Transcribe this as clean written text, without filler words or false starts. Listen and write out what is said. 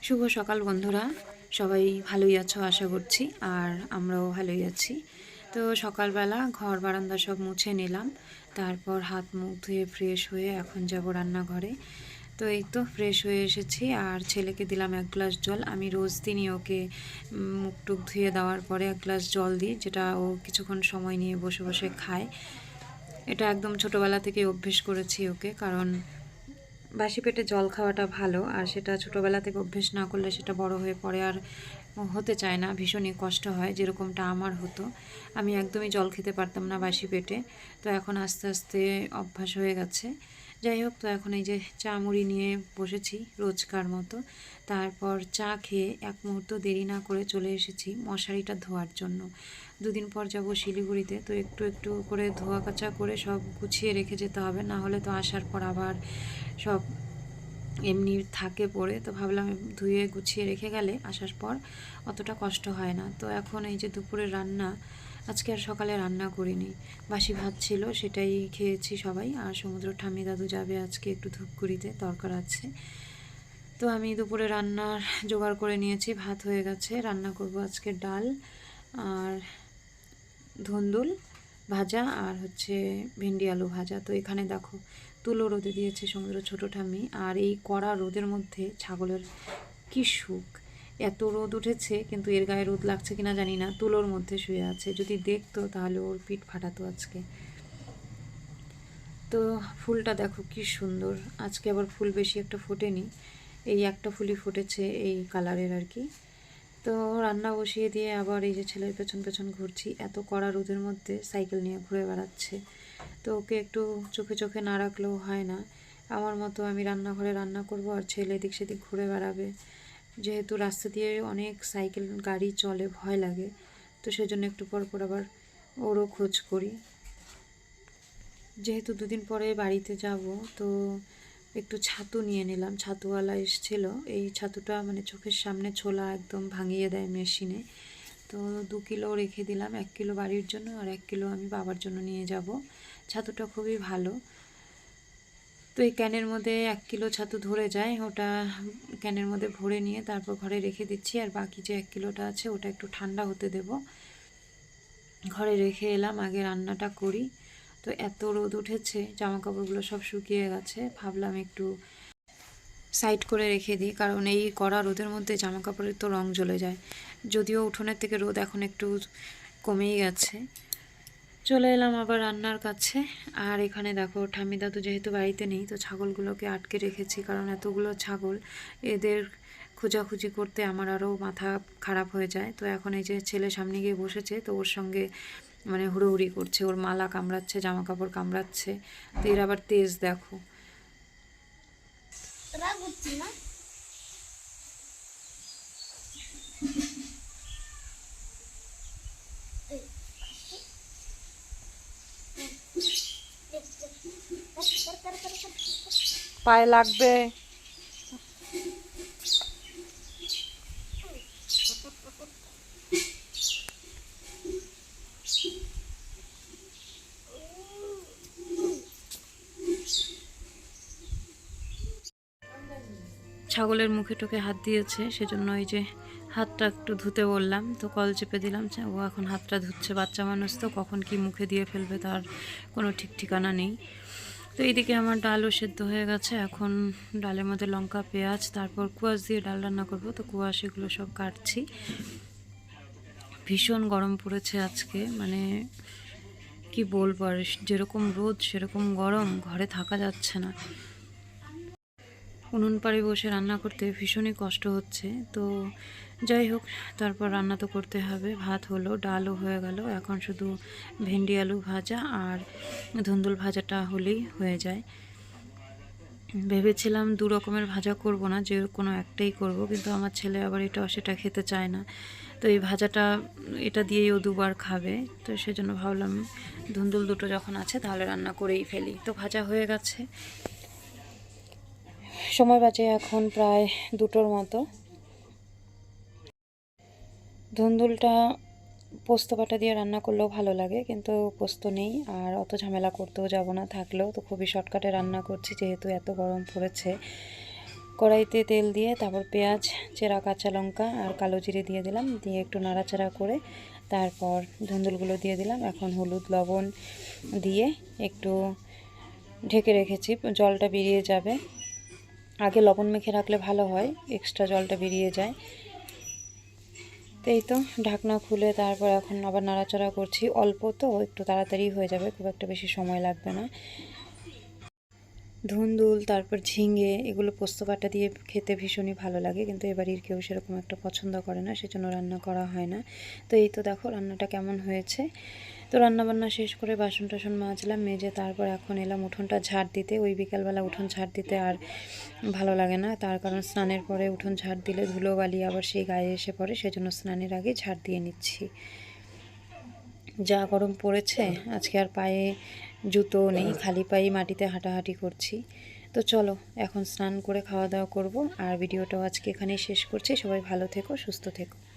শুভ সকাল বন্ধুরা, সবাই ভালোই আছো আশা করছি। আর আমরাও ভালোই আছি। তো সকালবেলা ঘর বারান্দা সব মুছে নিলাম, তারপর হাত মুখ ধুয়ে ফ্রেশ হয়ে এখন যাব রান্নাঘরে। তো এই তো ফ্রেশ হয়ে এসেছি, আর ছেলেকে দিলাম 1 গ্লাস জল। আমি রোজ দিনই ওকে মুখ টুক ধুয়ে দেওয়ার পরে 1 গ্লাস জল দিই, যেটা ও কিছুক্ষণ সময় নিয়ে বসে বসে খায়। এটা একদম ছোটোবেলা থেকে অভ্যেস করেছি ওকে, কারণ বাসি পেটে জল খাওয়াটা ভালো, আর সেটা ছোটোবেলা থেকে অভ্যেস না করলে সেটা বড় হয়ে পড়ে আর হতে চায় না, ভীষণই কষ্ট হয়, যেরকমটা আমার হতো। আমি একদমই জল খেতে পারতাম না বাসি পেটে, তো এখন আস্তে আস্তে অভ্যাস হয়ে গেছে। যাই হোক, তো এখন এই যে চা মুড়ি নিয়ে বসেছি রোজকার মতো। তারপর চা খেয়ে এক মুহূর্ত দেরি না করে চলে এসেছি মশারিটা ধোয়ার জন্য। 2 দিন পর যাব শিলিগুড়িতে, তো একটু একটু করে ধোয়া কাচা করে সব গুছিয়ে রেখে যেতে হবে, না হলে তো আসার পর আবার সব এমনি থাকে পড়ে। তো ভাবলাম ধুয়ে গুছিয়ে রেখে গেলে আসার পর অতটা কষ্ট হয় না। তো এখন এই যে দুপুরের রান্না, আজকে আর সকালে রান্না করিনি, বাসি ভাত ছিল সেটাই খেয়েছি সবাই। আর সমুদ্র ঠাম্মি দাদু যাবে আজকে একটু ধূপগুড়িতে, দরকার আছে। তো আমি দুপুরে রান্নার জোগাড় করে নিয়েছি, ভাত হয়ে গেছে। রান্না করব আজকে ডাল আর ধুন্দুল ভাজা আর হচ্ছে ভেন্ডি আলু ভাজা। তো এখানে দেখো তুলো রোদে দিয়েছে সমুদ্র ছোটো ঠাম্মি, আর এই কড়া রোদের মধ্যে ছাগলের কি সুখ। এত রোদ উঠেছে, কিন্তু এর গায়ে রোদ লাগছে কিনা জানি না, তুলোর মধ্যে শুয়ে আছে। যদি দেখতো তাহলে ওর পিঠ ফাটাতো আজকে। তো ফুলটা দেখো কি সুন্দর, আজকে আবার ফুল বেশি একটা ফোটেনি, এই একটা ফুলই ফুটেছে এই কালারের আর কি। তো রান্না বসিয়ে দিয়ে আবার এই যে ছেলের পেছন পেছন ঘুরছি, এত কড়া রোদের মধ্যে সাইকেল নিয়ে ঘুরে বেড়াচ্ছে। তো ওকে একটু চোখে চোখে না রাখলেও হয় না। আমার মতো আমি রান্নাঘরে রান্না করব আর ছেলে এদিক সেদিক ঘুরে বেড়াবে। যেহেতু রাস্তা দিয়ে অনেক সাইকেল গাড়ি চলে, ভয় লাগে, তো সেজন্য একটু পর পর আবার ওরও খোঁজ করি। যেহেতু 2 দিন পরে বাড়িতে যাব, তো একটু ছাতু নিয়ে নিলাম, ছাতুওয়ালা এসেছিল। এই ছাতুটা মানে চোখের সামনে ছোলা একদম ভাঙিয়ে দেয় মেশিনে। তো 2 কিলো রেখে দিলাম, 1 কিলো বাড়ির জন্য আর 1 কিলো আমি বাবার জন্য নিয়ে যাব। ছাতুটা খুবই ভালো। তো এই ক্যানের মধ্যে 1 কিলো ছাতু ধরে যায়, ওটা ক্যানের মধ্যে ভরে নিয়ে তারপর ঘরে রেখে দিচ্ছি। আর বাকি যে 1 কিলোটা আছে ওটা একটু ঠান্ডা হতে দেব। ঘরে রেখে এলাম, আগে রান্নাটা করি। তো এত রোদ উঠেছে, জামা কাপড়গুলো সব শুকিয়ে গেছে, ভাবলাম একটু সাইড করে রেখে দিই, কারণ এই কড়া রোদের মধ্যে জামা কাপড়ের তো রং জ্বলে যায়। যদিও উঠোনের থেকে রোদ এখন একটু কমেই গেছে। চলে এলাম আবার রান্নার কাছে। আর এখানে দেখো ঠাম্মি দাদু যেহেতু বাড়িতে নেই, তো ছাগলগুলোকে আটকে রেখেছি, কারণ এতগুলো ছাগল, এদের খোঁজাখুঁজি করতে আমার আরও মাথা খারাপ হয়ে যায়। তো এখন এই যে ছেলে সামনে গিয়ে বসেছে, তো ওর সঙ্গে মানে হুড়োহুড়ি করছে, ওর মালা কামড়াচ্ছে, জামা কাপড় কামড়াচ্ছে। তো এর আবার তেজ দেখো। পায়ে লাগবে। ছাগলের মুখে টুকে হাত দিয়েছে, সেজন্য এই যে হাতটা একটু ধুতে বললাম, তো কল চেপে দিলাম। ও এখন হাতটা ধুচ্ছে, বাচ্চা মানুষ তো কখন কি মুখে দিয়ে ফেলবে তার কোনো ঠিক ঠিকানা নেই। তো এইদিকে আমার ডালও সেদ্ধ হয়ে গেছে, এখন ডালের মধ্যে লঙ্কা পেঁয়াজ তারপর কুয়াশ দিয়ে ডাল রান্না করব। তো কুয়াশ এগুলো সব কাটছি। ভীষণ গরম পড়েছে আজকে, মানে কি বলবো, আর যেরকম রোদ সেরকম গরম, ঘরে থাকা যাচ্ছে না। উনুন পাড়ে বসে রান্না করতে ভীষণই কষ্ট হচ্ছে। তো যাই হোক, তারপর রান্না তো করতে হবে। ভাত হলো, ডালও হয়ে গেল, এখন শুধু ভেন্ডি আলু ভাজা আর ধুন্দুল ভাজাটা হলেই হয়ে যায়। ভেবেছিলাম 2 রকমের ভাজা করব না, যে কোনো একটাই করব, কিন্তু আমার ছেলে আবার এটা সেটা খেতে চায় না। তো এই ভাজাটা এটা দিয়েই ও 2বার খাবে, তো সেজন্য ভাবলাম ধুন্দুল দুটো যখন আছে তাহলে রান্না করেই ফেলি। তো ভাজা হয়ে গেছে, সময় বাজে এখন প্রায় 2টোর মতো। ধুন্দুলটা পোস্ত বাটা দিয়ে রান্না করলেও ভালো লাগে, কিন্তু পোস্ত নেই আর অত ঝামেলা করতেও যাব না, থাকলেও তো খুবই শর্টকাটে রান্না করছি, যেহেতু এত গরম পড়েছে। কড়াইতে তেল দিয়ে তারপর পেঁয়াজ, চেরা কাঁচা লঙ্কা আর কালো জিরে দিয়ে দিলাম, দিয়ে একটু নাড়াচাড়া করে তারপর ধুন্দুলগুলো দিয়ে দিলাম। এখন হলুদ লবণ দিয়ে একটু ঢেকে রেখেছি, জলটা বেরিয়ে যাবে। আগে লবণ মেখে রাখলে ভালো হয়, এক্সট্রা জলটা বেরিয়ে যায়। তো এই তো ঢাকনা খুলে তারপর এখন আবার নাড়াচাড়া করছি। অল্প তো, একটু তাড়াতাড়ি হয়ে যাবে, খুব একটা বেশি সময় লাগবে না। ধুন্দুল তারপর ঝিঙে এগুলো পোস্ত বাটা দিয়ে খেতে ভীষণই ভালো লাগে, কিন্তু এবাড়ির কেউ সেরকম একটা পছন্দ করে না, সেজন্য রান্না করা হয় না। তো এই তো দেখো রান্নাটা কেমন হয়েছে। তো রান্নাবান্না শেষ করে বাসন টাসন মাজলাম, মেজে তারপর এখন এলাম উঠোনটা ঝাড় দিতে। ওই বিকালবেলা উঠোন ঝাড় দিতে আর ভালো লাগে না, তার কারণ স্নানের পরে উঠোন ঝাড় দিলে ধুলোবালি আবার সেই গায়ে এসে পড়ে, সেজন্য স্নানের আগে ঝাড় দিয়ে নিচ্ছি। যা গরম পড়েছে, আজকে আর পায়ে জুতো নেই, খালি পায়ে মাটিতে হাঁটাহাঁটি করছি। তো চলো এখন স্নান করে খাওয়া দাওয়া করব, আর ভিডিওটাও আজকে এখানেই শেষ করছি। সবাই ভালো থেকো, সুস্থ থেকো।